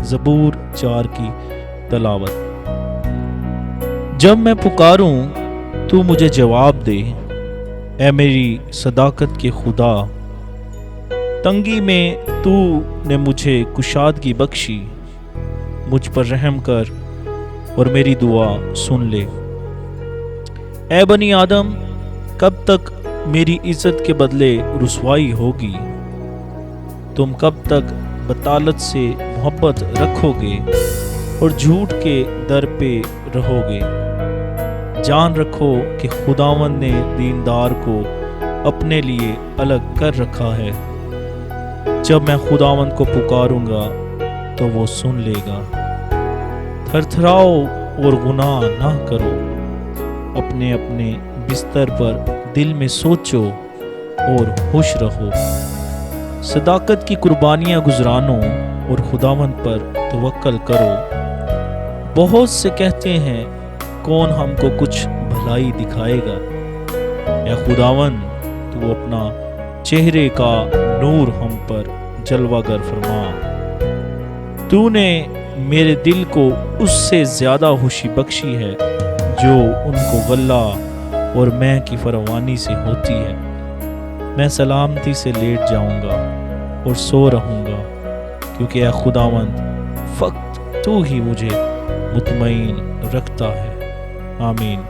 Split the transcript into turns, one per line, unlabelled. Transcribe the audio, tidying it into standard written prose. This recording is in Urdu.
زبور 4 کی تلاوت۔ جب میں پکاروں تو مجھے جواب دے، اے میری صداقت کے خدا۔ تنگی میں تو نے مجھے کشادگی بخشی، مجھ پر رحم کر اور میری دعا سن لے۔ اے بنی آدم، کب تک میری عزت کے بدلے رسوائی ہوگی؟ تم کب تک بطالت سے محبت رکھو گے اور جھوٹ کے در پہ رہو گے؟ جان رکھو کہ خداوند نے دیندار کو اپنے لیے الگ کر رکھا ہے۔ جب میں خداوند کو پکاروں گا تو وہ سن لے گا۔ تھرتھراؤ اور گناہ نہ کرو، اپنے اپنے بستر پر دل میں سوچو اور خوش رہو۔ صداقت کی قربانیاں گزرانو اور خداوند پر توکل کرو۔ بہت سے کہتے ہیں، کون ہم کو کچھ بھلائی دکھائے گا؟ اے خداوند، تو اپنا چہرے کا نور ہم پر جلوہ گر فرما۔ تو نے میرے دل کو اس سے زیادہ خوشی بخشی ہے جو ان کو غلہ اور مے کی فراوانی سے ہوتی ہے۔ میں سلامتی سے لیٹ جاؤں گا اور سو رہوں گا، کیونکہ اے خداوند فقط تو ہی مجھے مطمئن رکھتا ہے۔ آمین۔